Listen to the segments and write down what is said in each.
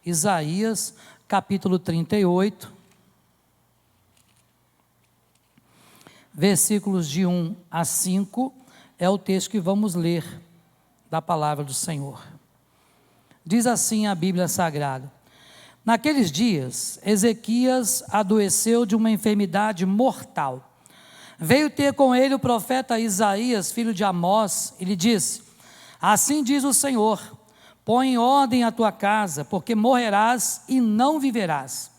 Isaías, capítulo 38, versículos de 1 a 5, é o texto que vamos ler da palavra do Senhor. Diz assim a Bíblia Sagrada: naqueles dias, Ezequias adoeceu de uma enfermidade mortal. Veio ter com ele o profeta Isaías, filho de Amós, e lhe disse: assim diz o Senhor, põe em ordem a tua casa, porque morrerás e não viverás.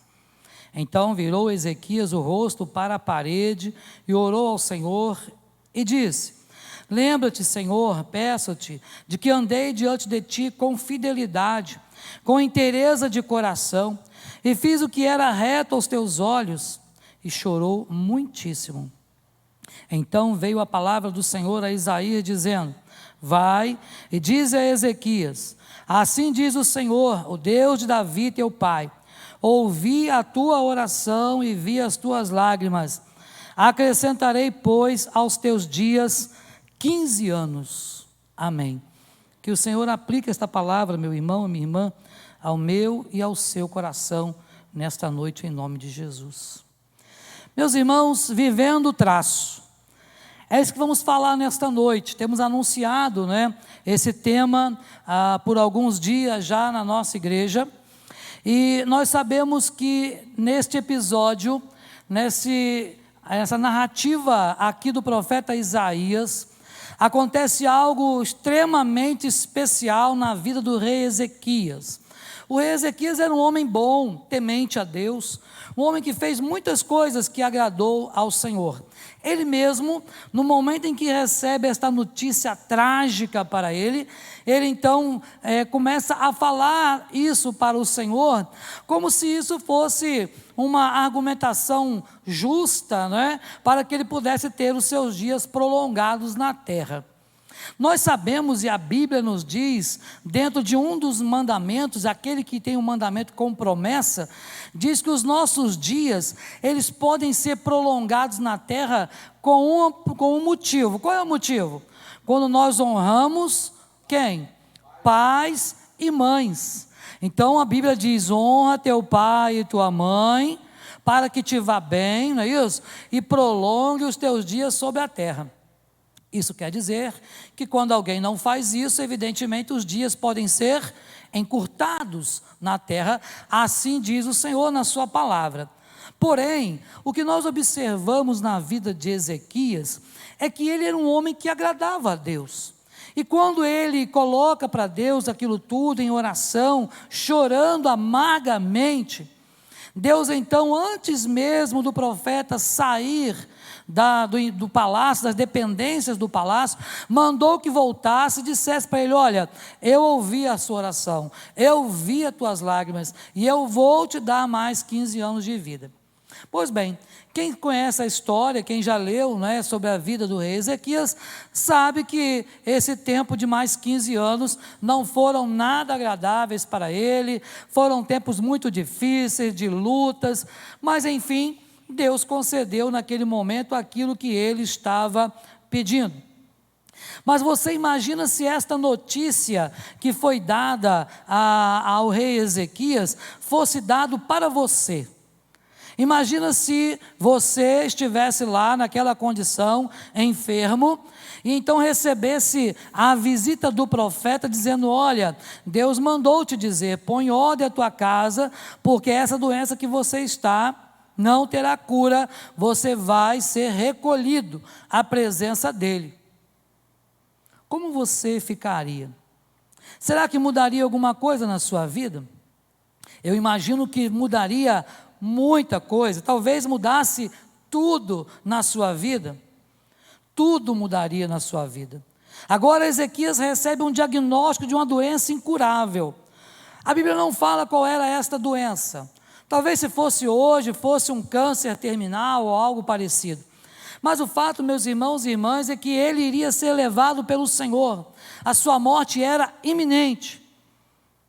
Então virou Ezequias o rosto para a parede e orou ao Senhor e disse: lembra-te, Senhor, peço-te, de que andei diante de ti com fidelidade, com inteireza de coração, e fiz o que era reto aos teus olhos. E chorou muitíssimo. Então veio a palavra do Senhor a Isaías, dizendo: vai e dize a Ezequias: assim diz o Senhor, o Deus de Davi teu pai, ouvi a tua oração e vi as tuas lágrimas, acrescentarei, pois, aos teus dias 15 anos. Amém. Que o Senhor aplique esta palavra, meu irmão e minha irmã, ao meu e ao seu coração, nesta noite, em nome de Jesus. Meus irmãos, vivendo o traço, é isso que vamos falar nesta noite. Temos anunciado, esse tema por alguns dias já na nossa igreja, e nós sabemos que neste episódio, essa narrativa aqui do profeta Isaías, acontece algo extremamente especial na vida do rei Ezequias. O rei Ezequias era um homem bom, temente a Deus, um homem que fez muitas coisas que agradou ao Senhor. Ele mesmo, no momento em que recebe esta notícia trágica para ele então começa a falar isso para o Senhor, como se isso fosse uma argumentação justa, para que ele pudesse ter os seus dias prolongados na terra. Nós sabemos, e a Bíblia nos diz, dentro de um dos mandamentos, aquele que tem um mandamento com promessa, diz que os nossos dias, eles podem ser prolongados na terra com um motivo. Qual é o motivo? Quando nós honramos quem? Pais e mães. Então a Bíblia diz: honra teu pai e tua mãe, para que te vá bem, não é isso? E prolongue os teus dias sobre a terra. Isso quer dizer que quando alguém não faz isso, evidentemente os dias podem ser encurtados na terra, assim diz o Senhor na sua palavra. Porém, o que nós observamos na vida de Ezequias é que ele era um homem que agradava a Deus. E quando ele coloca para Deus aquilo tudo em oração, chorando amargamente, Deus então, antes mesmo do profeta sair do palácio, das dependências do palácio, mandou que voltasse e dissesse para ele: olha, eu ouvi a sua oração, eu vi as tuas lágrimas, e eu vou te dar mais 15 anos de vida. Pois bem, quem conhece a história, quem já leu sobre a vida do rei Ezequias, sabe que esse tempo de mais 15 anos não foram nada agradáveis para ele, foram tempos muito difíceis, de lutas, mas enfim, Deus concedeu naquele momento aquilo que ele estava pedindo. Mas você imagina se esta notícia que foi dada ao rei Ezequias fosse dado para você. Imagina se você estivesse lá naquela condição, enfermo, e então recebesse a visita do profeta dizendo: olha, Deus mandou te dizer, põe ordem à tua casa, porque essa doença que você está não terá cura, você vai ser recolhido à presença dele. Como você ficaria? Será que mudaria alguma coisa na sua vida? Eu imagino que mudaria muita coisa, talvez mudasse tudo na sua vida. Tudo mudaria na sua vida. Agora Ezequias recebe um diagnóstico de uma doença incurável. A Bíblia não fala qual era esta doença. Talvez se fosse hoje, fosse um câncer terminal ou algo parecido. Mas o fato, meus irmãos e irmãs, é que ele iria ser levado pelo Senhor. A sua morte era iminente.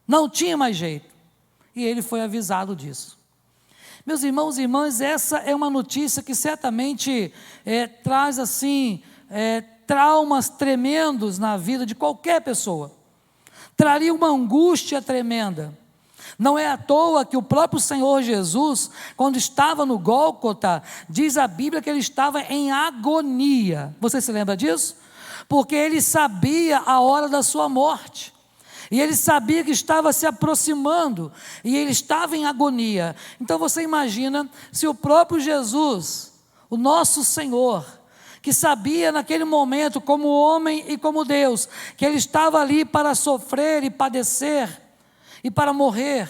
Não tinha mais jeito. E ele foi avisado disso. Meus irmãos e irmãs, essa é uma notícia que certamente traz assim, traumas tremendos na vida de qualquer pessoa. Traria uma angústia tremenda. Não é à toa que o próprio Senhor Jesus, quando estava no Gólgota, diz a Bíblia que ele estava em agonia. Você se lembra disso? Porque ele sabia a hora da sua morte. E ele sabia que estava se aproximando. E ele estava em agonia. Então você imagina se o próprio Jesus, o nosso Senhor, que sabia naquele momento, como homem e como Deus, que ele estava ali para sofrer e padecer, e para morrer,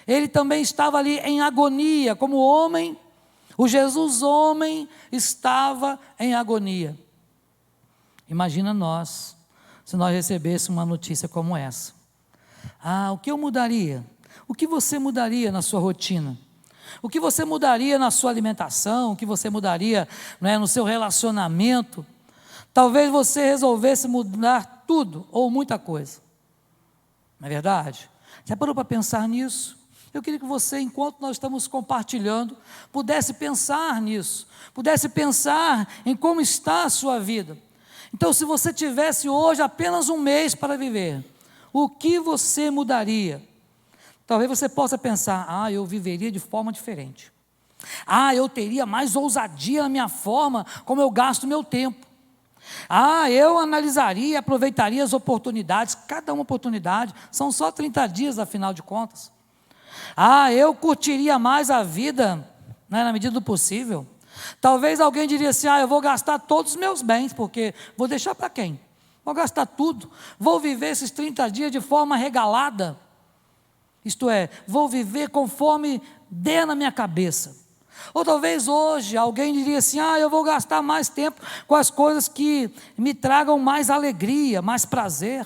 ele também estava ali em agonia, como homem, o Jesus homem estava em agonia. Imagina nós, se nós recebêssemos uma notícia como essa. O que eu mudaria? O que você mudaria na sua rotina? O que você mudaria na sua alimentação? O que você mudaria, no seu relacionamento? Talvez você resolvesse mudar tudo ou muita coisa. Não é verdade? Já parou para pensar nisso? Eu queria que você, enquanto nós estamos compartilhando, pudesse pensar nisso, pudesse pensar em como está a sua vida. Então, se você tivesse hoje apenas um mês para viver, o que você mudaria? Talvez você possa pensar, eu viveria de forma diferente. Eu teria mais ousadia na minha forma, como eu gasto meu tempo. Eu analisaria, aproveitaria as oportunidades, cada uma oportunidade, são só 30 dias, afinal de contas. Eu curtiria mais a vida, na medida do possível. Talvez alguém diria assim, eu vou gastar todos os meus bens, porque vou deixar para quem? Vou gastar tudo, vou viver esses 30 dias de forma regalada. Isto é, vou viver conforme der na minha cabeça. Ou talvez hoje alguém diria assim, eu vou gastar mais tempo com as coisas que me tragam mais alegria, mais prazer.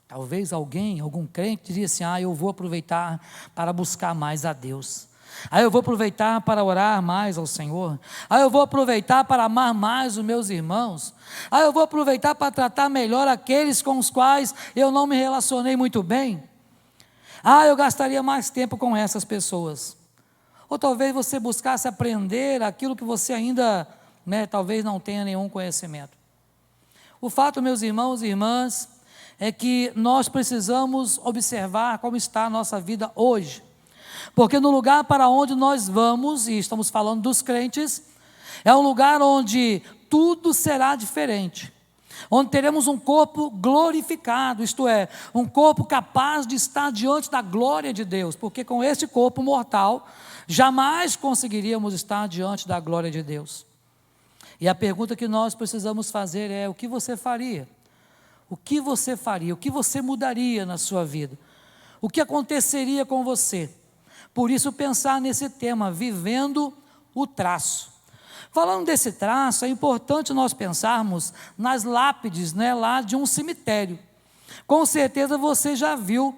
Talvez algum crente diria assim, eu vou aproveitar para buscar mais a Deus. Eu vou aproveitar para orar mais ao Senhor. Eu vou aproveitar para amar mais os meus irmãos. Eu vou aproveitar para tratar melhor aqueles com os quais eu não me relacionei muito bem. Eu gastaria mais tempo com essas pessoas. Ou talvez você buscasse aprender aquilo que você ainda, talvez não tenha nenhum conhecimento. O fato, meus irmãos e irmãs, é que nós precisamos observar como está a nossa vida hoje. Porque no lugar para onde nós vamos, e estamos falando dos crentes, é um lugar onde tudo será diferente. Onde teremos um corpo glorificado, isto é, um corpo capaz de estar diante da glória de Deus. Porque com este corpo mortal, jamais conseguiríamos estar diante da glória de Deus. E a pergunta que nós precisamos fazer é, o que você faria? O que você faria? O que você mudaria na sua vida? O que aconteceria com você? Por isso pensar nesse tema, vivendo o traço. Falando desse traço, é importante nós pensarmos nas lápides, lá de um cemitério. Com certeza você já viu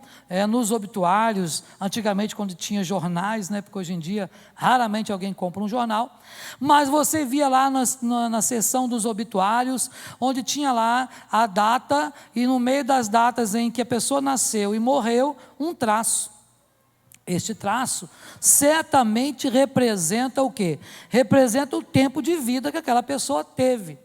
nos obituários, antigamente quando tinha jornais, porque hoje em dia raramente alguém compra um jornal, mas você via lá na seção dos obituários, onde tinha lá a data, e no meio das datas em que a pessoa nasceu e morreu, um traço. Este traço certamente representa o quê? Representa o tempo de vida que aquela pessoa teve.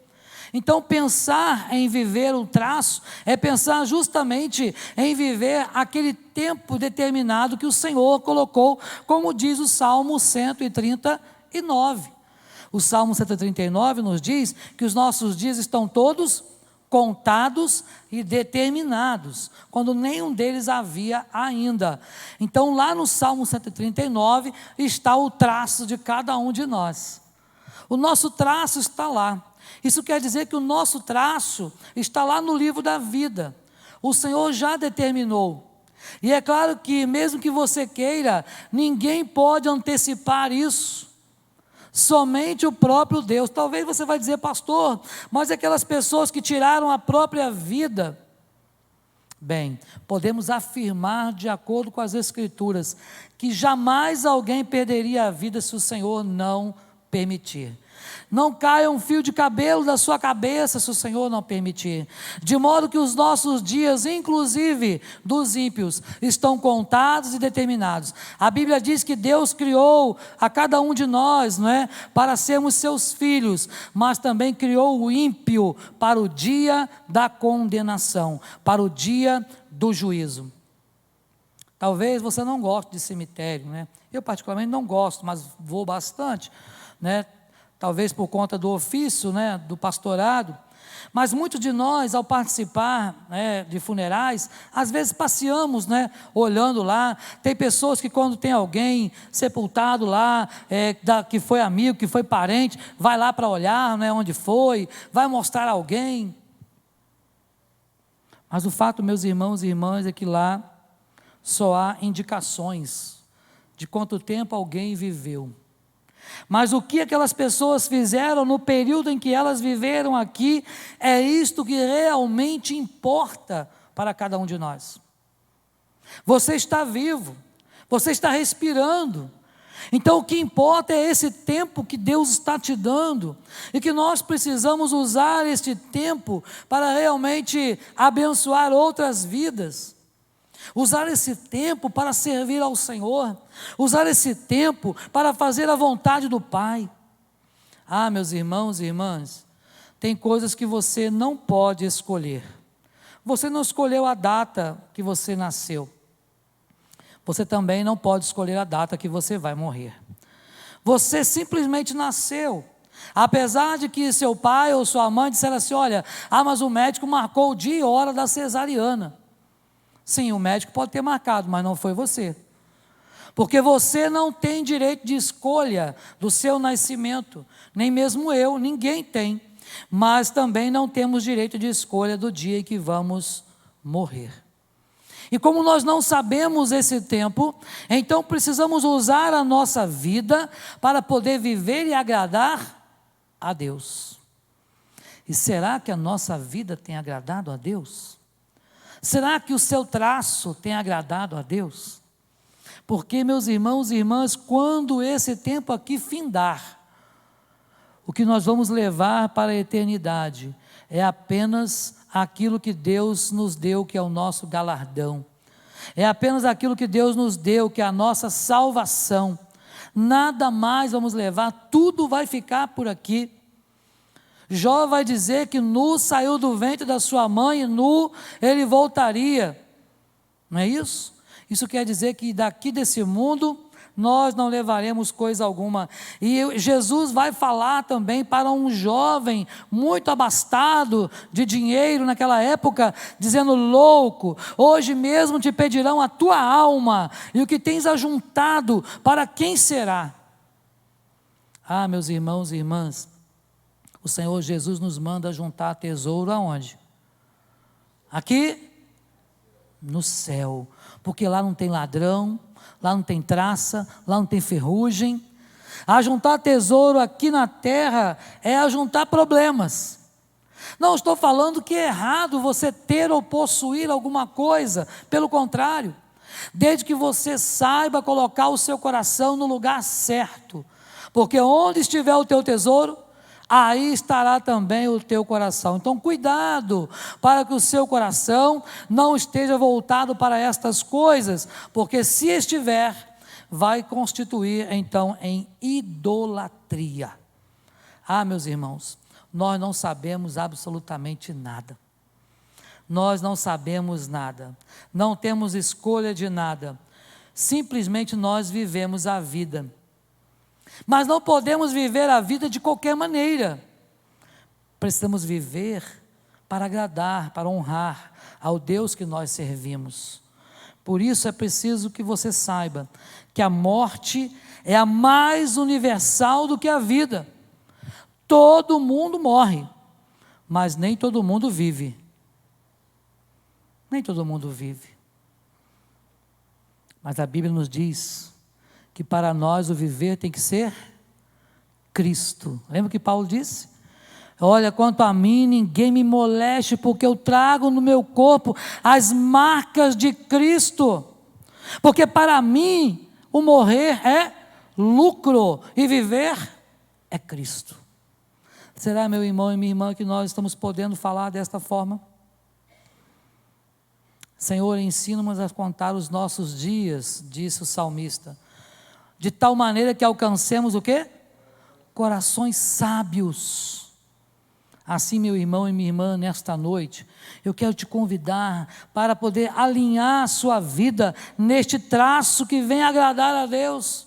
Então, pensar em viver um traço é pensar justamente em viver aquele tempo determinado que o Senhor colocou, como diz o Salmo 139. O Salmo 139 nos diz que os nossos dias estão todos contados e determinados, quando nenhum deles havia ainda. Então, lá no Salmo 139 está o traço de cada um de nós. O nosso traço está lá. Isso quer dizer que o nosso traço está lá no livro da vida. O Senhor já determinou. E é claro que, mesmo que você queira, ninguém pode antecipar isso. Somente o próprio Deus. Talvez você vai dizer, pastor, mas aquelas pessoas que tiraram a própria vida. Bem, podemos afirmar, de acordo com as Escrituras, que jamais alguém perderia a vida se o Senhor não permitir. Não caia um fio de cabelo da sua cabeça se o Senhor não permitir. De modo que os nossos dias, inclusive dos ímpios, estão contados e determinados. A Bíblia diz que Deus criou a cada um de nós, para sermos seus filhos, mas também criou o ímpio para o dia da condenação, para o dia do juízo. Talvez você não goste de cemitério, né? Eu particularmente não gosto, mas vou bastante, né? Talvez por conta do ofício, né, do pastorado. Mas muitos de nós, ao participar, né, de funerais, às vezes passeamos, né, olhando lá. Tem pessoas que quando tem alguém sepultado lá, que foi amigo, que foi parente, vai lá para olhar, né, onde foi, vai mostrar a alguém. Mas o fato, meus irmãos e irmãs, é que lá só há indicações de quanto tempo alguém viveu. Mas o que aquelas pessoas fizeram no período em que elas viveram aqui, é isto que realmente importa para cada um de nós. Você está vivo, você está respirando. Então o que importa é esse tempo que Deus está te dando, e que nós precisamos usar este tempo para realmente abençoar outras vidas. Usar esse tempo para servir ao Senhor, usar esse tempo para fazer a vontade do Pai. Ah, meus irmãos e irmãs, tem coisas que você não pode escolher. Você não escolheu a data que você nasceu. Você também não pode escolher a data que você vai morrer. Você simplesmente nasceu. Apesar de que seu pai ou sua mãe disseram assim, olha, mas o médico marcou o dia e hora da cesariana. Sim, o médico pode ter marcado, mas não foi você. Porque você não tem direito de escolha do seu nascimento, nem mesmo eu, ninguém tem. Mas também não temos direito de escolha do dia em que vamos morrer. E como nós não sabemos esse tempo, então precisamos usar a nossa vida para poder viver e agradar a Deus. E será que a nossa vida tem agradado a Deus? Será que o seu traço tem agradado a Deus? Porque, meus irmãos e irmãs, quando esse tempo aqui findar, o que nós vamos levar para a eternidade é apenas aquilo que Deus nos deu, que é o nosso galardão. É apenas aquilo que Deus nos deu, que é a nossa salvação. Nada mais vamos levar, tudo vai ficar por aqui. Jó vai dizer que nu saiu do ventre da sua mãe, e nu ele voltaria. Não é isso? Isso quer dizer que daqui desse mundo nós não levaremos coisa alguma. E Jesus vai falar também para um jovem muito abastado de dinheiro naquela época, dizendo, louco, hoje mesmo te pedirão a tua alma, e o que tens ajuntado, para quem será? Ah, meus irmãos e irmãs, o Senhor Jesus nos manda juntar tesouro aonde? Aqui? No céu, porque lá não tem ladrão, lá não tem traça, lá não tem ferrugem. Ajuntar tesouro aqui na terra é ajuntar problemas. Não estou falando que é errado você ter ou possuir alguma coisa, pelo contrário, desde que você saiba colocar o seu coração no lugar certo, porque onde estiver o teu tesouro, aí estará também o teu coração. Então cuidado, para que o seu coração não esteja voltado para estas coisas, porque se estiver, vai constituir então em idolatria. Ah, meus irmãos, nós não sabemos absolutamente nada. Nós não sabemos nada, não temos escolha de nada, simplesmente nós vivemos a vida. Mas não podemos viver a vida de qualquer maneira. Precisamos viver para agradar, para honrar ao Deus que nós servimos. Por isso é preciso que você saiba que a morte é a mais universal do que a vida. Todo mundo morre, mas nem todo mundo vive. Nem todo mundo vive. Mas a Bíblia nos diz que para nós o viver tem que ser Cristo. Lembra o que Paulo disse? Olha, quanto a mim, ninguém me moleste, porque eu trago no meu corpo as marcas de Cristo. Porque para mim, o morrer é lucro e viver é Cristo. Será, meu irmão e minha irmã, que nós estamos podendo falar desta forma? Senhor, ensina-nos a contar os nossos dias, disse o salmista, de tal maneira que alcancemos o quê? Corações sábios. Assim, meu irmão e minha irmã, nesta noite, eu quero te convidar para poder alinhar a sua vida neste traço que vem agradar a Deus.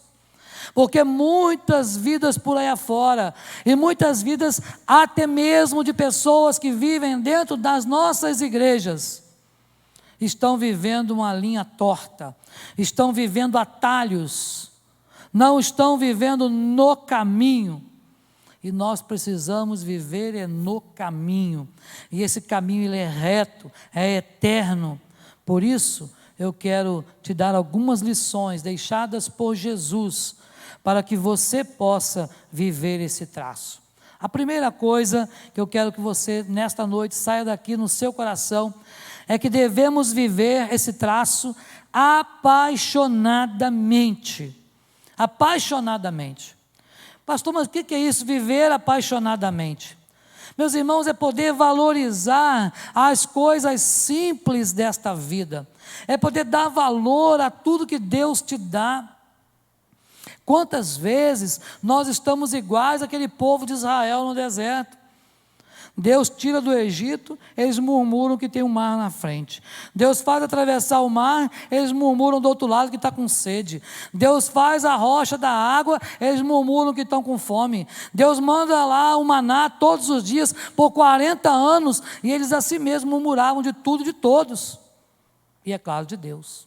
Porque muitas vidas por aí afora, e muitas vidas até mesmo de pessoas que vivem dentro das nossas igrejas, estão vivendo uma linha torta, estão vivendo atalhos, não estão vivendo no caminho. E nós precisamos viver no caminho, e esse caminho ele é reto, é eterno. Por isso, eu quero te dar algumas lições deixadas por Jesus, para que você possa viver esse traço. A primeira coisa que eu quero que você, nesta noite, saia daqui no seu coração, é que devemos viver esse traço apaixonadamente. Apaixonadamente. Pastor, mas o que é isso, viver apaixonadamente? Meus irmãos, é poder valorizar as coisas simples desta vida, é poder dar valor a tudo que Deus te dá. Quantas vezes nós estamos iguais àquele povo de Israel no deserto? Deus tira do Egito, eles murmuram que tem um mar na frente. Deus faz atravessar o mar, eles murmuram do outro lado que está com sede. Deus faz a rocha da água, eles murmuram que estão com fome. Deus manda lá o maná todos os dias, por 40 anos, e eles assim mesmo murmuravam de tudo e de todos. E é claro, de Deus.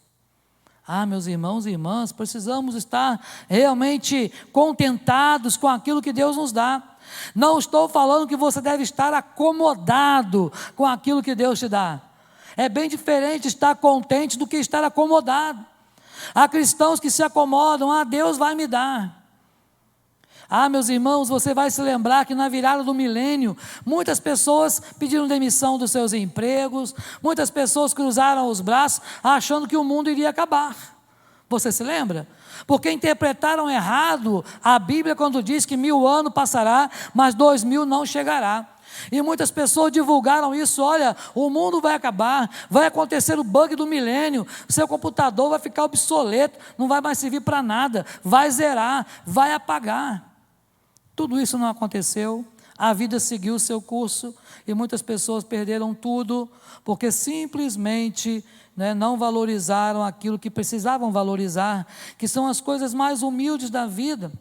Meus irmãos e irmãs, precisamos estar realmente contentados com aquilo que Deus nos dá. Não estou falando que você deve estar acomodado com aquilo que Deus te dá. É bem diferente estar contente do que estar acomodado. Há cristãos que se acomodam, Deus vai me dar. Meus irmãos, você vai se lembrar que na virada do milênio, muitas pessoas pediram demissão dos seus empregos, muitas pessoas cruzaram os braços, achando que o mundo iria acabar. Você se lembra? Porque interpretaram errado a Bíblia quando diz que 1000 anos passará, mas 2000 não chegará. E muitas pessoas divulgaram isso: olha, o mundo vai acabar, vai acontecer o bug do milênio, seu computador vai ficar obsoleto, não vai mais servir para nada, vai zerar, vai apagar. Tudo isso não aconteceu, a vida seguiu o seu curso, e muitas pessoas perderam tudo, porque simplesmente não valorizaram aquilo que precisavam valorizar, que são as coisas mais humildes da vida.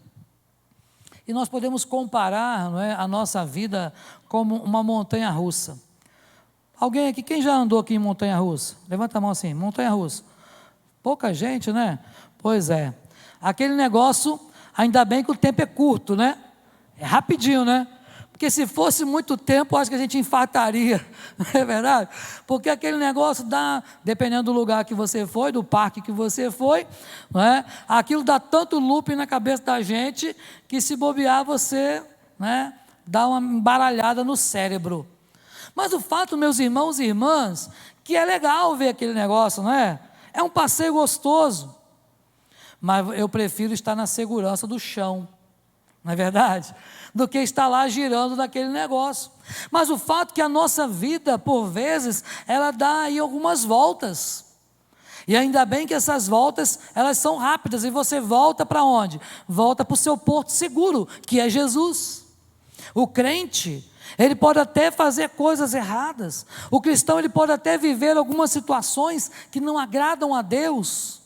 E nós podemos comparar a nossa vida como uma montanha-russa. Alguém aqui, quem já andou aqui em montanha-russa? Levanta a mão assim, montanha-russa. Pouca gente, né? Pois é. Aquele negócio, ainda bem que o tempo é curto, né? É rapidinho, né? Porque se fosse muito tempo, acho que a gente infartaria, não é verdade? Porque aquele negócio dá, dependendo do lugar que você foi, do parque que você foi, não é? Aquilo dá tanto looping na cabeça da gente, que se bobear você, dá uma embaralhada no cérebro. Mas o fato, meus irmãos e irmãs, que é legal ver aquele negócio, não é? É um passeio gostoso, mas eu prefiro estar na segurança do chão, não é verdade? Do que estar lá girando naquele negócio. Mas o fato é que a nossa vida, por vezes, ela dá aí algumas voltas. E ainda bem que essas voltas, elas são rápidas, e você volta para onde? Volta para o seu porto seguro, que é Jesus. O crente, ele pode até fazer coisas erradas. O cristão, ele pode até viver algumas situações que não agradam a Deus.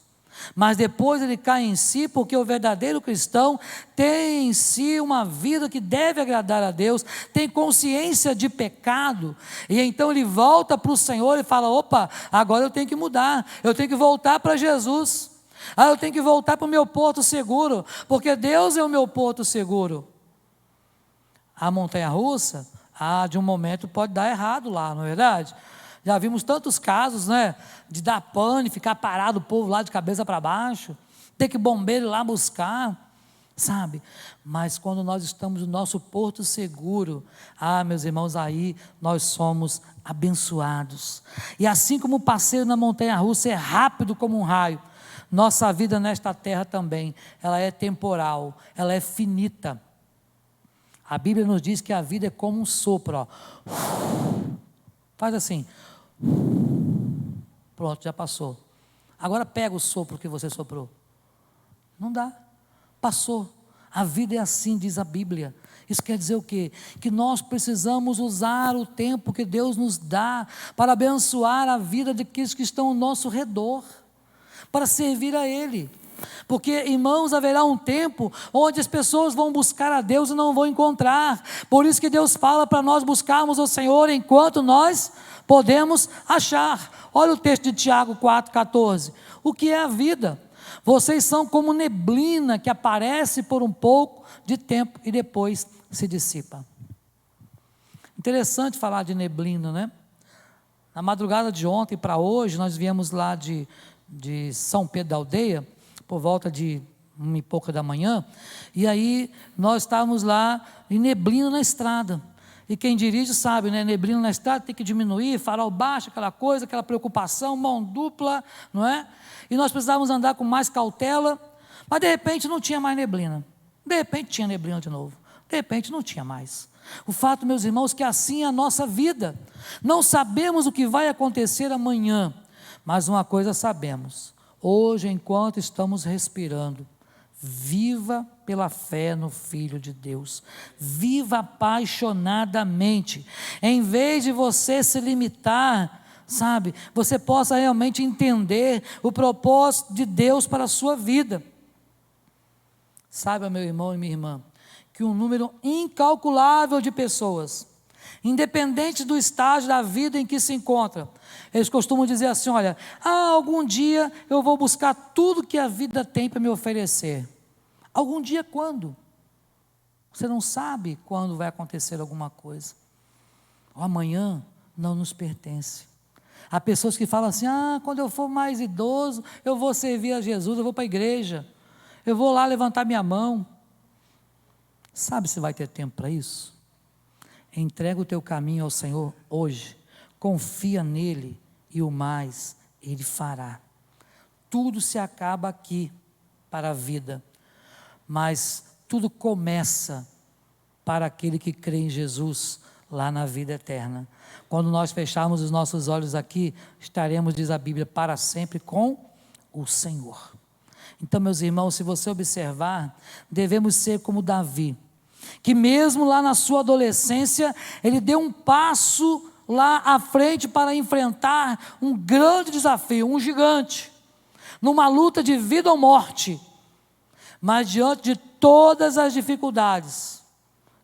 Mas depois ele cai em si, porque o verdadeiro cristão tem em si uma vida que deve agradar a Deus, tem consciência de pecado, e então ele volta para o Senhor e fala: opa, agora eu tenho que mudar, eu tenho que voltar para Jesus, eu tenho que voltar para o meu porto seguro, porque Deus é o meu porto seguro. A montanha-russa, de um momento pode dar errado lá, não é verdade? Já vimos tantos casos, de dar pane, ficar parado o povo lá de cabeça para baixo, ter que bombeiro ir lá buscar, sabe? Mas quando nós estamos no nosso porto seguro, meus irmãos, aí nós somos abençoados. E assim como o passeio na montanha-russa é rápido como um raio, nossa vida nesta terra também, ela é temporal, ela é finita. A Bíblia nos diz que a vida é como um sopro, faz assim, pronto, já passou. Agora pega o sopro que você soprou. Não dá, passou. A vida é assim, diz a Bíblia. Isso quer dizer o quê? Que nós precisamos usar o tempo que Deus nos dá para abençoar a vida daqueles que estão ao nosso redor, para servir a Ele. Porque, irmãos, haverá um tempo onde as pessoas vão buscar a Deus e não vão encontrar. Por isso que Deus fala para nós buscarmos o Senhor enquanto nós podemos achar. Olha o texto de Tiago 4,14. O que é a vida? Vocês são como neblina que aparece por um pouco de tempo e depois se dissipa. Interessante falar de neblina, né? Na madrugada de ontem para hoje, nós viemos lá de São Pedro da Aldeia, por volta de 1h pouca da manhã, e aí nós estávamos lá em neblina na estrada. E quem dirige sabe, né? Neblina na estrada tem que diminuir, farol baixo, aquela coisa, aquela preocupação, mão dupla, não é? E nós precisávamos andar com mais cautela, mas de repente não tinha mais neblina. De repente tinha neblina de novo. De repente não tinha mais. O fato, meus irmãos, que assim é a nossa vida. Não sabemos o que vai acontecer amanhã, mas uma coisa sabemos: hoje, enquanto estamos respirando, viva pela fé no Filho de Deus, viva apaixonadamente, em vez de você se limitar, sabe, você possa realmente entender o propósito de Deus para a sua vida. Saiba, meu irmão e minha irmã, que um número incalculável de pessoas, independente do estágio da vida em que se encontra, eles costumam dizer assim: olha, algum dia eu vou buscar tudo que a vida tem para me oferecer. Algum dia quando? Você não sabe quando vai acontecer alguma coisa. O amanhã não nos pertence. Há pessoas que falam assim: quando eu for mais idoso, eu vou servir a Jesus, eu vou para a igreja, eu vou lá levantar minha mão. Sabe se vai ter tempo para isso? Entrega o teu caminho ao Senhor hoje, confia nele e o mais Ele fará. Tudo se acaba aqui para a vida, mas tudo começa para aquele que crê em Jesus lá na vida eterna. Quando nós fecharmos os nossos olhos aqui, estaremos, diz a Bíblia, para sempre com o Senhor. Então, meus irmãos, se você observar, devemos ser como Davi, que mesmo lá na sua adolescência, ele deu um passo lá à frente para enfrentar um grande desafio, um gigante, numa luta de vida ou morte. Mas diante de todas as dificuldades,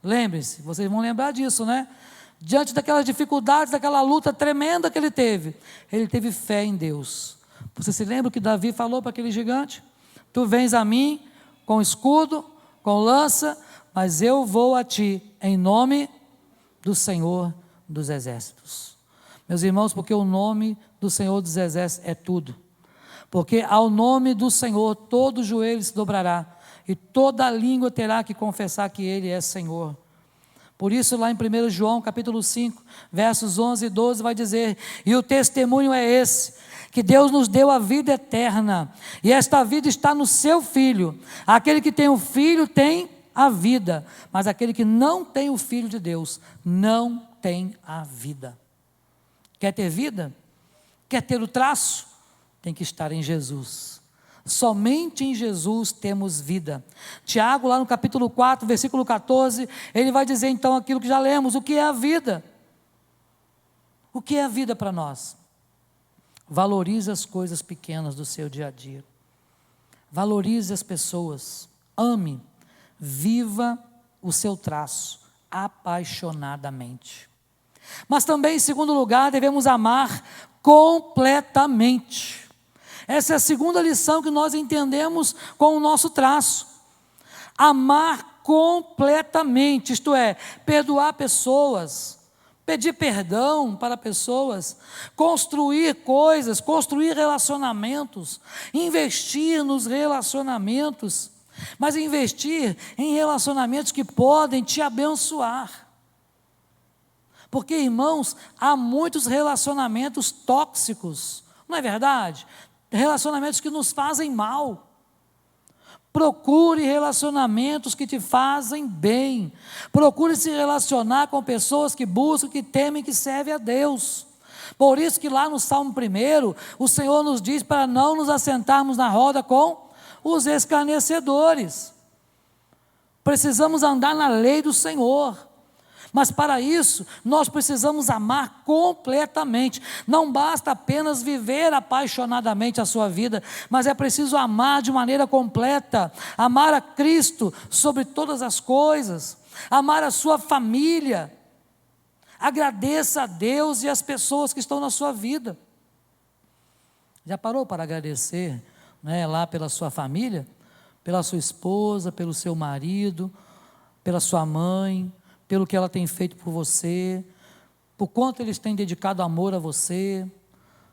lembrem-se, vocês vão lembrar disso, né? Diante daquelas dificuldades, daquela luta tremenda que ele teve fé em Deus. Você se lembra o que Davi falou para aquele gigante? Tu vens a mim com escudo, com lança, mas eu vou a ti em nome do Senhor dos Exércitos. Meus irmãos, porque o nome do Senhor dos Exércitos é tudo. Porque ao nome do Senhor todo joelho se dobrará e toda língua terá que confessar que Ele é Senhor. Por isso lá em 1 João capítulo 5, versos 11 e 12 vai dizer: e o testemunho é esse, que Deus nos deu a vida eterna, e esta vida está no seu Filho. Aquele que tem o Filho tem a vida, mas aquele que não tem o Filho de Deus não tem a vida. Quer ter vida? Quer ter o traço? Tem que estar em Jesus. Somente em Jesus temos vida. Tiago, lá no capítulo 4, versículo 14, ele vai dizer então aquilo que já lemos: o que é a vida? O que é a vida para nós? Valorize as coisas pequenas do seu dia a dia. Valorize as pessoas. Ame. Viva o seu traço apaixonadamente. Mas também, em segundo lugar, devemos amar completamente. Essa é a segunda lição que nós entendemos com o nosso traço. Amar completamente, isto é, perdoar pessoas, pedir perdão para pessoas, construir coisas, construir relacionamentos, investir nos relacionamentos, mas investir em relacionamentos que podem te abençoar. Porque, irmãos, há muitos relacionamentos tóxicos, não é verdade? Relacionamentos que nos fazem mal. Procure relacionamentos que te fazem bem. Procure se relacionar com pessoas que buscam, que temem, que servem a Deus. Por isso que lá no Salmo 1, o Senhor nos diz para não nos assentarmos na roda com os escarnecedores. precisamos andar na lei do Senhor. Mas para isso, nós precisamos amar completamente. Não basta apenas viver apaixonadamente a sua vida, mas é preciso amar de maneira completa. Amar a Cristo sobre todas as coisas. Amar a sua família. Agradeça a Deus e as pessoas que estão na sua vida. Já parou para agradecer, né, lá pela sua família? Pela sua esposa, pelo seu marido, pela sua mãe, pelo que ela tem feito por você, por quanto eles têm dedicado amor a você,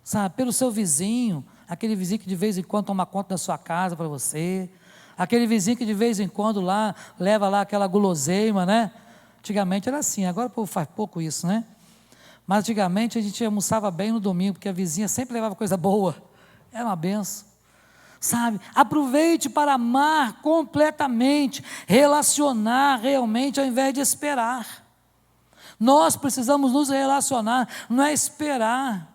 sabe, pelo seu vizinho, aquele vizinho que de vez em quando toma conta da sua casa para você, aquele vizinho que de vez em quando lá, leva lá aquela guloseima, né? Antigamente era assim, agora o povo faz pouco isso, né? Mas antigamente a gente almoçava bem no domingo, porque a vizinha sempre levava coisa boa, era uma benção. Sabe, aproveite para amar completamente, relacionar realmente ao invés de esperar. Nós precisamos nos relacionar, não é esperar.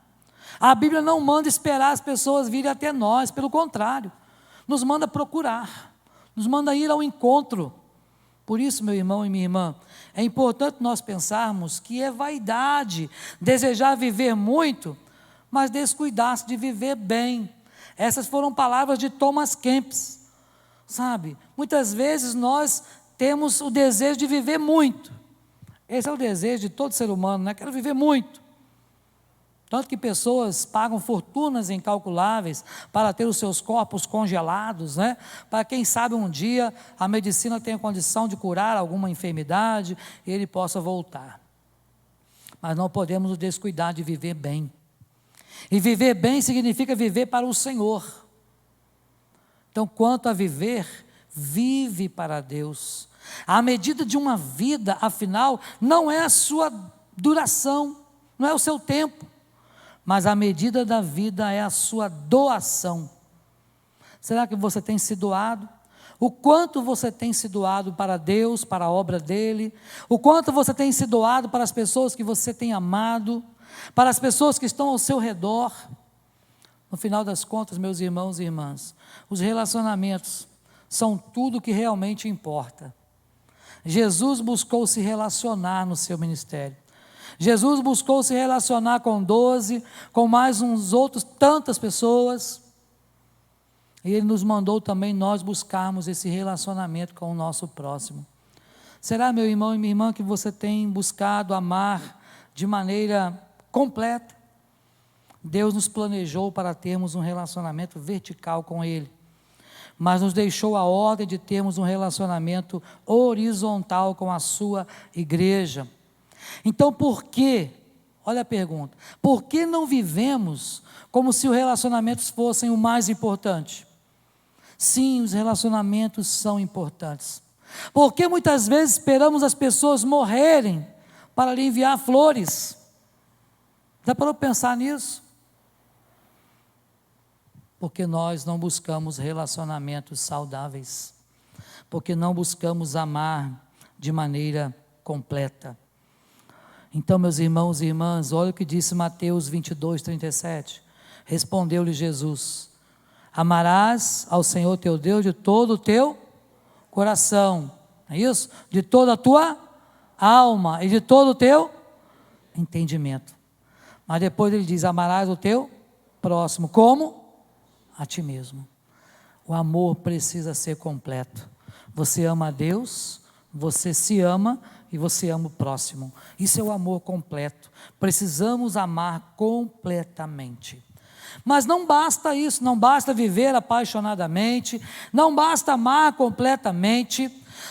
A Bíblia não manda esperar as pessoas virem até nós, pelo contrário, nos manda procurar, nos manda ir ao encontro. Por isso, meu irmão e minha irmã, é importante nós pensarmos que é vaidade desejar viver muito, mas descuidar-se de viver bem. Essas foram palavras de Thomas Kempis, sabe? Muitas vezes nós temos o desejo de viver muito. Esse é o desejo de todo ser humano, né? Quero viver muito. Tanto que pessoas pagam fortunas incalculáveis para ter os seus corpos congelados, né? Para quem sabe um dia a medicina tenha condição de curar alguma enfermidade e ele possa voltar. Mas não podemos nos descuidar de viver bem. E viver bem significa viver para o Senhor. Então, quanto a viver, vive para Deus. A medida de uma vida, afinal, não é a sua duração, não é o seu tempo, mas a medida da vida é a sua doação. Será que você tem se doado? O quanto você tem se doado para Deus, para a obra dEle? O quanto você tem se doado para as pessoas que você tem amado? Para as pessoas que estão ao seu redor? No final das contas, meus irmãos e irmãs, os relacionamentos são tudo o que realmente importa. Jesus buscou se relacionar no seu ministério. Jesus buscou se relacionar com 12, com mais uns outros, tantas pessoas. E Ele nos mandou também nós buscarmos esse relacionamento com o nosso próximo. Será, meu irmão e minha irmã, que você tem buscado amar de maneira completa? Deus nos planejou para termos um relacionamento vertical com Ele, mas nos deixou a ordem de termos um relacionamento horizontal com a sua igreja. Então, por que, olha a pergunta, por que não vivemos como se os relacionamentos fossem o mais importante? Sim, os relacionamentos são importantes. Porque muitas vezes esperamos as pessoas morrerem para lhe enviar flores? Já parou para pensar nisso? Porque nós não buscamos relacionamentos saudáveis, porque não buscamos amar de maneira completa. Então, meus irmãos e irmãs, olha o que disse Mateus 22, 37. Respondeu-lhe Jesus: amarás ao Senhor teu Deus de todo o teu coração, é isso? De toda a tua alma e de todo o teu entendimento. Mas depois ele diz: amarás o teu próximo como a ti mesmo. O amor precisa ser completo. Você ama a Deus, você se ama e você ama o próximo. Isso é o amor completo. Precisamos amar completamente. Mas não basta isso, não basta viver apaixonadamente, não basta amar completamente.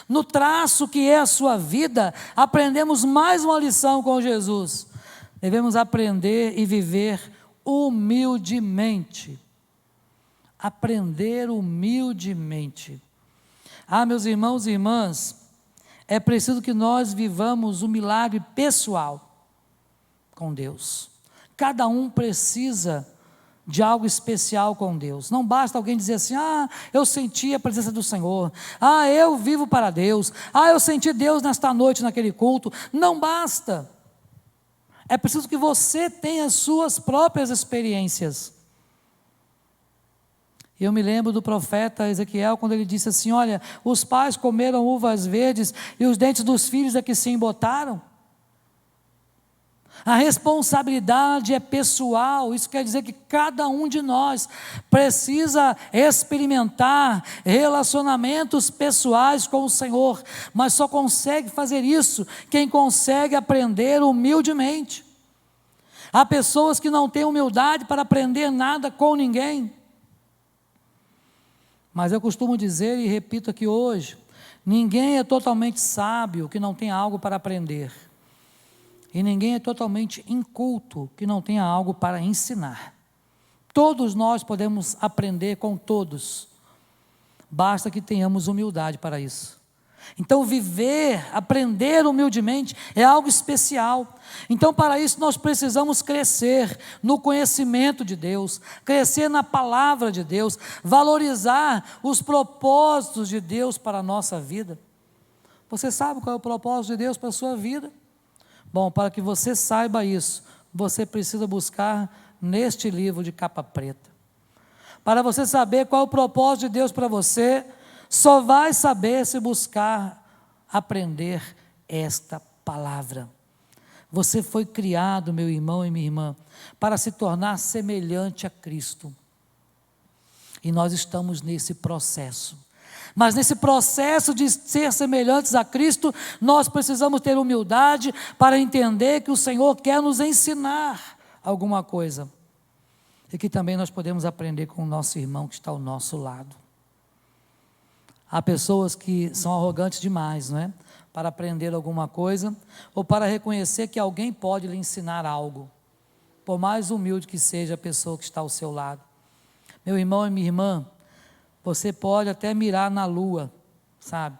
No traço que é a sua vida, aprendemos mais uma lição com Jesus. Devemos aprender e viver humildemente. Aprender humildemente. Meus irmãos e irmãs, é preciso que nós vivamos o milagre pessoal com Deus. Cada um precisa de algo especial com Deus. Não basta alguém dizer assim: eu senti a presença do Senhor, eu vivo para Deus, eu senti Deus nesta noite, naquele culto. Não basta. É preciso que você tenha as suas próprias experiências. Eu me lembro do profeta Ezequiel, quando ele disse assim: olha, os pais comeram uvas verdes e os dentes dos filhos é que se embotaram. A responsabilidade é pessoal, isso quer dizer que cada um de nós precisa experimentar relacionamentos pessoais com o Senhor, mas só consegue fazer isso quem consegue aprender humildemente. Há pessoas que não têm humildade para aprender nada com ninguém. Mas eu costumo dizer e repito aqui hoje: ninguém é totalmente sábio que não tenha algo para aprender. E ninguém é totalmente inculto que não tenha algo para ensinar. Todos nós podemos aprender com todos. Basta que tenhamos humildade para isso. Então viver, aprender humildemente é algo especial. Então para isso nós precisamos crescer no conhecimento de Deus, crescer na palavra de Deus, valorizar os propósitos de Deus para a nossa vida. Você sabe qual é o propósito de Deus para a sua vida? Bom, para que você saiba isso, você precisa buscar neste livro de capa preta. Para você saber qual é o propósito de Deus para você, só vai saber se buscar aprender esta palavra. Você foi criado, meu irmão e minha irmã, para se tornar semelhante a Cristo. E nós estamos nesse processo. Mas nesse processo de ser semelhantes a Cristo, nós precisamos ter humildade para entender que o Senhor quer nos ensinar alguma coisa. E que também nós podemos aprender com o nosso irmão que está ao nosso lado. Há pessoas que são arrogantes demais, não é? Para aprender alguma coisa, ou para reconhecer que alguém pode lhe ensinar algo, por mais humilde que seja a pessoa que está ao seu lado. Meu irmão e minha irmã, você pode até mirar na lua, sabe?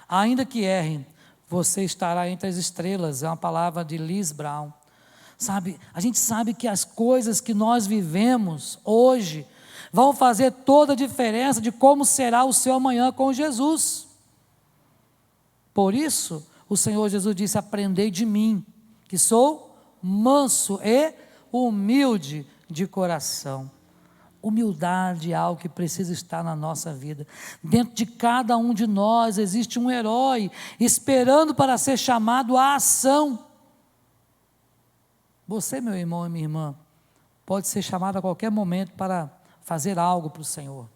Ainda que erre, você estará entre as estrelas, é uma palavra de Liz Brown. Sabe, a gente sabe que as coisas que nós vivemos hoje vão fazer toda a diferença de como será o seu amanhã com Jesus. Por isso, o Senhor Jesus disse: aprendei de mim, que sou manso e humilde de coração. Humildade é algo que precisa estar na nossa vida. Dentro de cada um de nós existe um herói esperando para ser chamado à ação. Você, meu irmão e minha irmã, pode ser chamado a qualquer momento para fazer algo para o Senhor.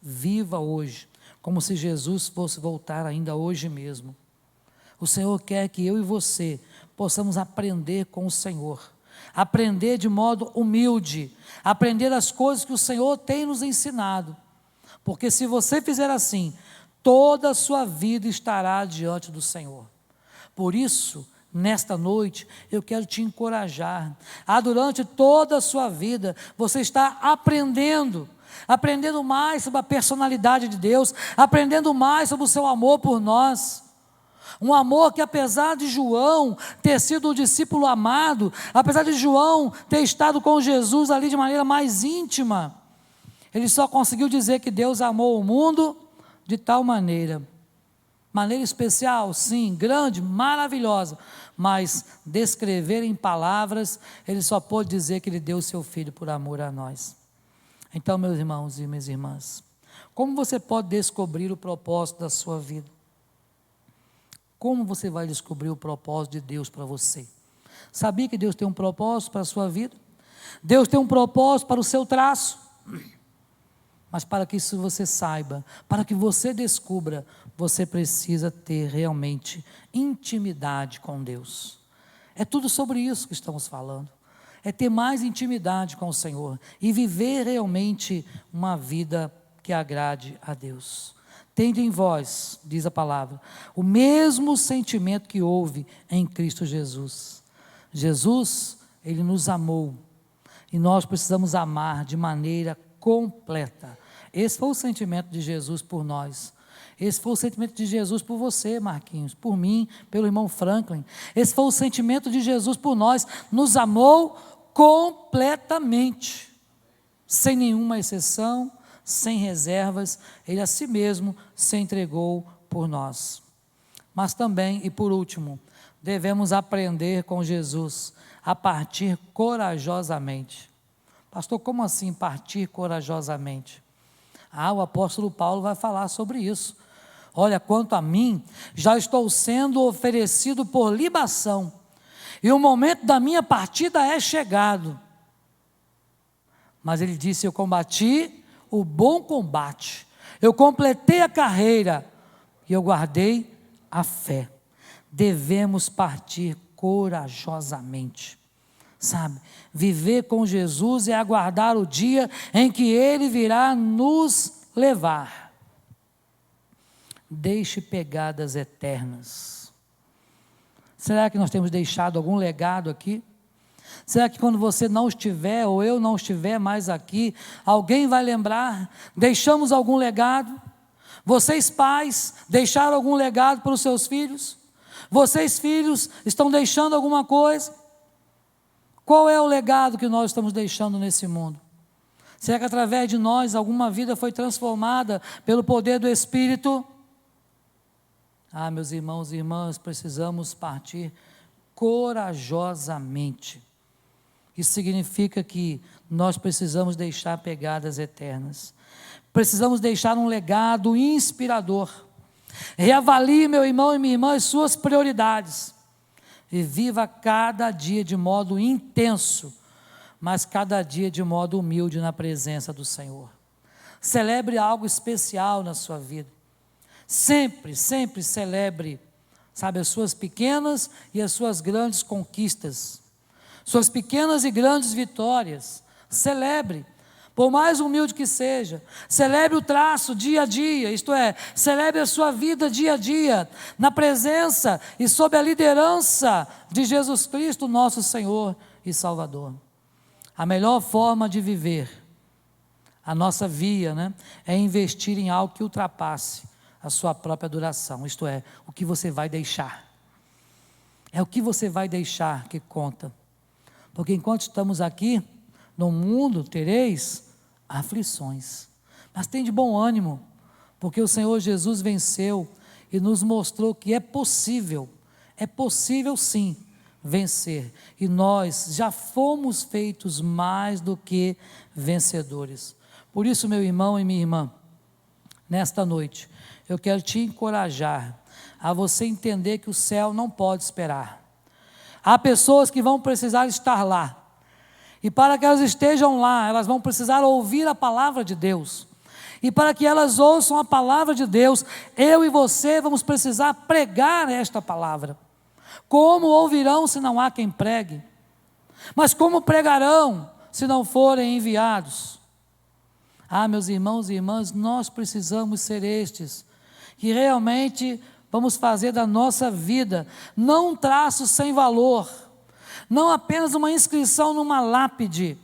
Viva hoje, como se Jesus fosse voltar ainda hoje mesmo. O Senhor quer que eu e você possamos aprender com o Senhor, aprender de modo humilde, aprender as coisas que o Senhor tem nos ensinado, porque se você fizer assim, toda a sua vida estará diante do Senhor. Por isso, nesta noite, eu quero te encorajar a durante toda a sua vida, você está aprendendo mais sobre a personalidade de Deus, aprendendo mais sobre o seu amor por nós. Um amor que, apesar de João ter sido um discípulo amado, apesar de João ter estado com Jesus ali de maneira mais íntima, ele só conseguiu dizer que Deus amou o mundo de tal maneira especial, sim, grande, maravilhosa, mas descrever em palavras, ele só pôde dizer que ele deu o seu filho por amor a nós. Então, meus irmãos e minhas irmãs, como você pode descobrir o propósito da sua vida? Como você vai descobrir o propósito de Deus para você? Sabia que Deus tem um propósito para a sua vida? Deus tem um propósito para o seu traço. Mas para que isso você saiba, para que você descubra, você precisa ter realmente intimidade com Deus. É tudo sobre isso que estamos falando. É ter mais intimidade com o Senhor e viver realmente uma vida que agrade a Deus. Tende em vós, diz a palavra, o mesmo sentimento que houve em Cristo Jesus. Jesus, Ele nos amou e nós precisamos amar de maneira completa. Esse foi o sentimento de Jesus por nós. Esse foi o sentimento de Jesus por você, Marquinhos, por mim, pelo irmão Franklin. Esse foi o sentimento de Jesus por nós. Nos amou completamente, sem nenhuma exceção, sem reservas. Ele a si mesmo se entregou por nós. Mas também, e por último, devemos aprender com Jesus a partir corajosamente. Pastor, como assim partir corajosamente? O apóstolo Paulo vai falar sobre isso. Olha, quanto a mim, já estou sendo oferecido por libação, e o momento da minha partida é chegado. Mas ele disse: eu combati o bom combate, eu completei a carreira, e eu guardei a fé. Devemos partir corajosamente, sabe? Viver com Jesus é aguardar o dia em que Ele virá nos levar. Deixe pegadas eternas. Será que nós temos deixado algum legado aqui? Será que quando você não estiver, ou eu não estiver mais aqui, alguém vai lembrar? Deixamos algum legado? Vocês pais, deixaram algum legado para os seus filhos? Vocês filhos, estão deixando alguma coisa? Qual é o legado que nós estamos deixando nesse mundo? Será que através de nós alguma vida foi transformada pelo poder do Espírito? Meus irmãos e irmãs, precisamos partir corajosamente. Isso significa que nós precisamos deixar pegadas eternas. Precisamos deixar um legado inspirador. Reavalie, meu irmão e minha irmã, as suas prioridades. E viva cada dia de modo intenso, mas cada dia de modo humilde na presença do Senhor. Celebre algo especial na sua vida. Sempre, sempre celebre, sabe, as suas pequenas e as suas grandes conquistas. Suas pequenas e grandes vitórias. Celebre. Por mais humilde que seja, celebre o traço dia a dia, isto é, celebre a sua vida dia a dia, na presença e sob a liderança de Jesus Cristo, nosso Senhor e Salvador. A melhor forma de viver a nossa via, é investir em algo que ultrapasse a sua própria duração, isto é, o que você vai deixar. É o que você vai deixar que conta, porque enquanto estamos aqui, no mundo tereis aflições, mas tem de bom ânimo, porque o Senhor Jesus venceu e nos mostrou que é possível sim vencer, e nós já fomos feitos mais do que vencedores. Por isso, meu irmão e minha irmã, nesta noite, eu quero te encorajar a você entender que o céu não pode esperar. Há pessoas que vão precisar estar lá, e para que elas estejam lá, elas vão precisar ouvir a palavra de Deus. E para que elas ouçam a palavra de Deus, eu e você vamos precisar pregar esta palavra. Como ouvirão se não há quem pregue? Mas como pregarão se não forem enviados? Meus irmãos e irmãs, nós precisamos ser estes, que realmente vamos fazer da nossa vida, não um traço sem valor, não apenas uma inscrição numa lápide,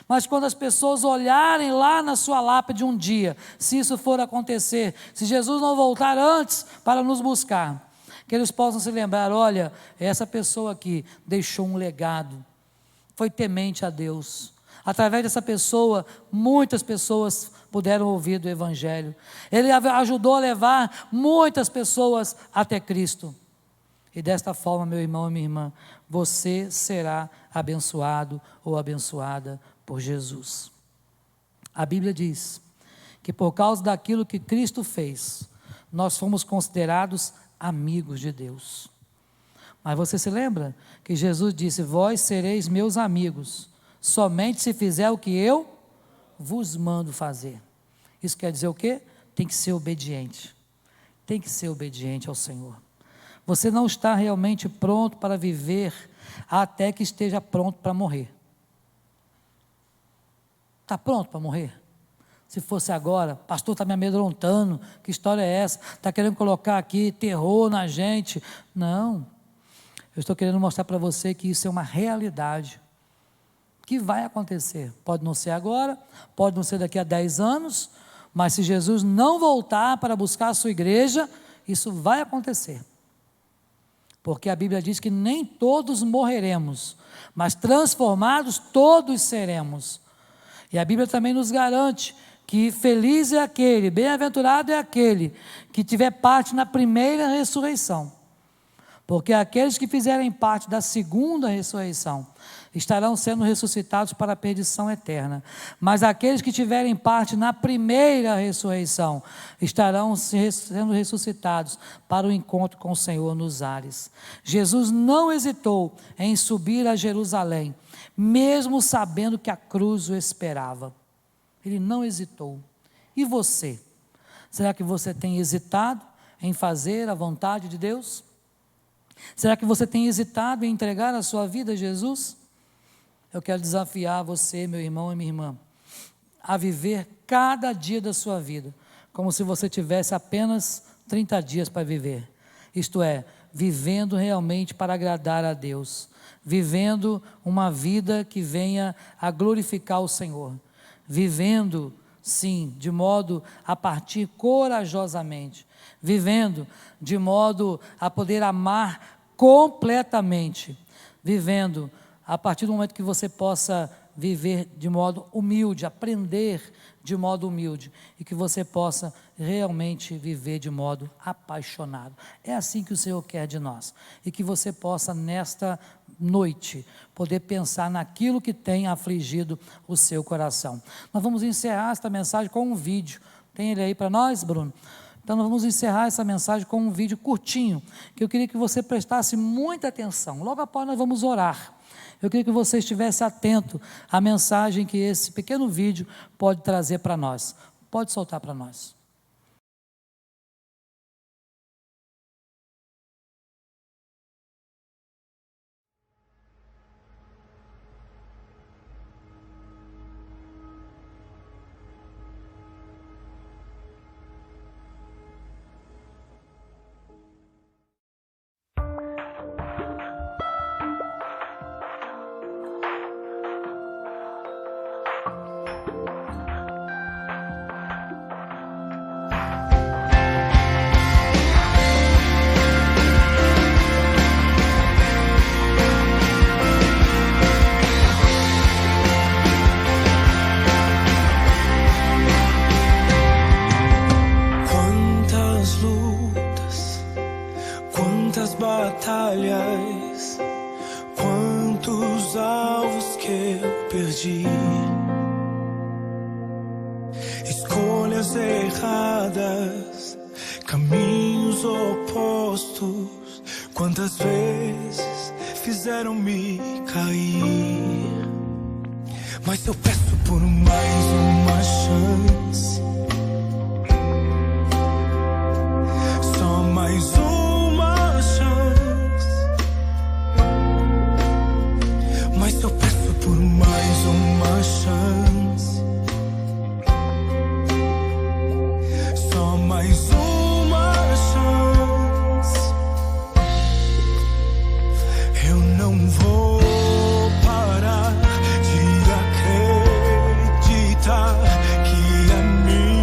mas quando as pessoas olharem lá na sua lápide um dia, se isso for acontecer, se Jesus não voltar antes para nos buscar, que eles possam se lembrar: olha, essa pessoa aqui deixou um legado, foi temente a Deus. Através dessa pessoa, muitas pessoas puderam ouvir do Evangelho. Ele ajudou a levar muitas pessoas até Cristo. E desta forma, meu irmão e minha irmã, você será abençoado ou abençoada por Jesus. A Bíblia diz que por causa daquilo que Cristo fez, nós fomos considerados amigos de Deus. Mas você se lembra que Jesus disse: vós sereis meus amigos, somente se fizer o que eu vos mando fazer. Isso quer dizer o quê? Tem que ser obediente. Tem que ser obediente ao Senhor. Você não está realmente pronto para viver até que esteja pronto para morrer. Está pronto para morrer? Se fosse agora: pastor, está me amedrontando, que história é essa? Está querendo colocar aqui terror na gente? Não, eu estou querendo mostrar para você que isso é uma realidade, que vai acontecer. Pode não ser agora, pode não ser daqui a 10 anos, mas se Jesus não voltar para buscar a sua igreja, isso vai acontecer. Porque a Bíblia diz que nem todos morreremos, mas transformados todos seremos. E a Bíblia também nos garante que feliz é aquele, bem-aventurado é aquele que tiver parte na primeira ressurreição. Porque aqueles que fizerem parte da segunda ressurreição estarão sendo ressuscitados para a perdição eterna. Mas aqueles que tiverem parte na primeira ressurreição estarão sendo ressuscitados para o encontro com o Senhor nos ares. Jesus não hesitou em subir a Jerusalém, mesmo sabendo que a cruz o esperava. Ele não hesitou. E você? Será que você tem hesitado em fazer a vontade de Deus? Será que você tem hesitado em entregar a sua vida a Jesus? Eu quero desafiar você, meu irmão e minha irmã, a viver cada dia da sua vida como se você tivesse apenas 30 dias para viver. Isto é, vivendo realmente para agradar a Deus, vivendo uma vida que venha a glorificar o Senhor, vivendo, sim, de modo a partir corajosamente, vivendo de modo a poder amar completamente, vivendo a partir do momento que você possa viver de modo humilde, aprender de modo humilde, e que você possa realmente viver de modo apaixonado. É assim que o Senhor quer de nós, e que você possa nesta noite poder pensar naquilo que tem afligido o seu coração. Nós vamos encerrar esta mensagem com um vídeo. Tem ele aí para nós, Bruno? Então nós vamos encerrar essa mensagem com um vídeo curtinho, que eu queria que você prestasse muita atenção. Logo após nós vamos orar. Eu queria que você estivesse atento à mensagem que esse pequeno vídeo pode trazer para nós. Pode soltar para nós. Batalhas, quantos alvos que eu perdi, escolhas erradas, caminhos opostos, quantas vezes fizeram-me cair. Mas eu peço por mais uma chance, só mais uma mas eu peço por mais uma chance, só mais uma chance. Eu não vou parar de acreditar que a minha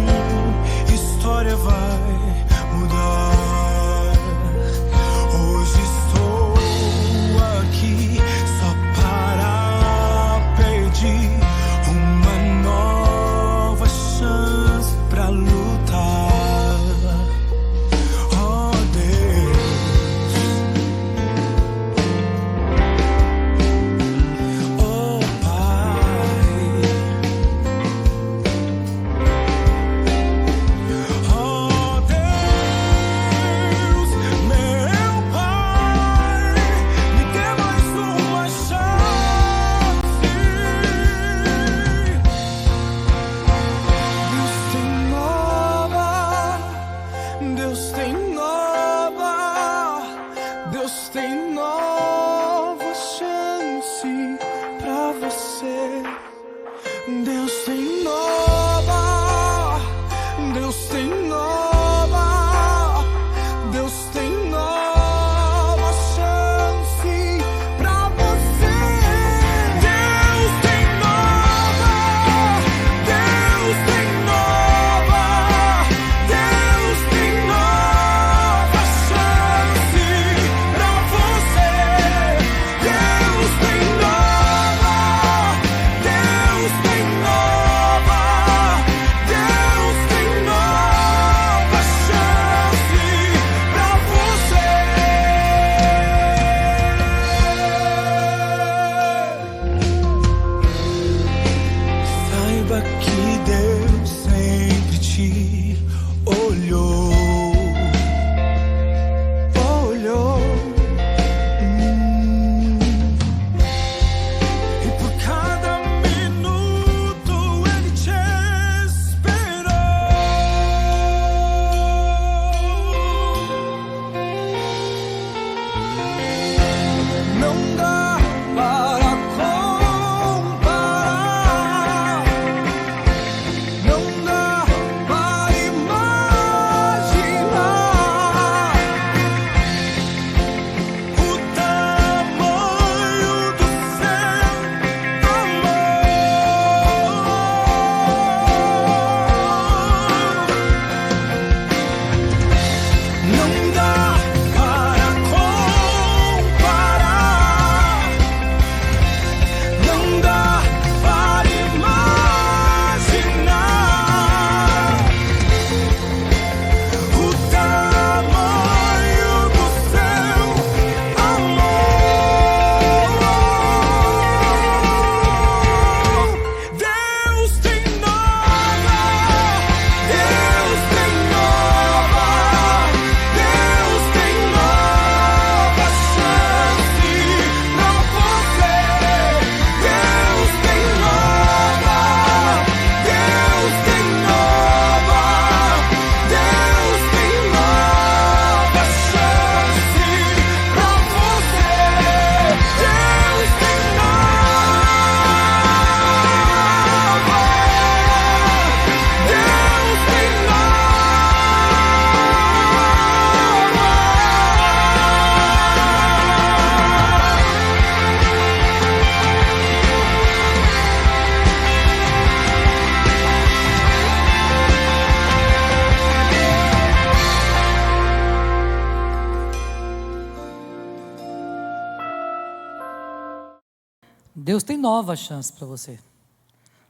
Deus tem nova chance para você.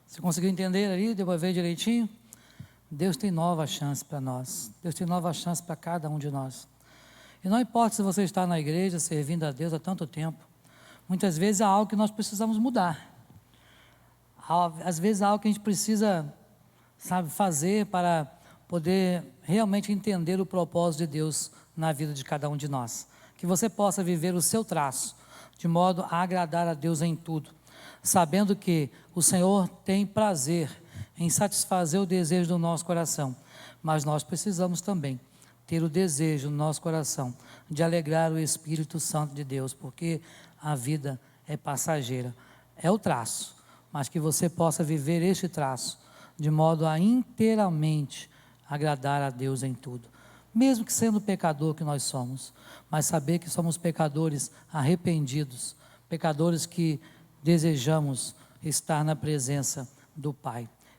Você conseguiu entender ali? Deu para ver direitinho? Deus tem nova chance para nós. Deus tem nova chance para cada um de nós. E não importa se você está na igreja, servindo a Deus há tanto tempo. Muitas vezes há algo que nós precisamos mudar. Às vezes há algo que a gente precisa, fazer para poder realmente entender o propósito de Deus na vida de cada um de nós. Que você possa viver o seu traço, de modo a agradar a Deus em tudo, sabendo que o Senhor tem prazer em satisfazer o desejo do nosso coração, mas nós precisamos também ter o desejo no nosso coração de alegrar o Espírito Santo de Deus, porque a vida é passageira, é o traço, mas que você possa viver este traço de modo a inteiramente agradar a Deus em tudo, mesmo que sendo pecador que nós somos, mas saber que somos pecadores arrependidos, pecadores que desejamos estar na presença do Pai.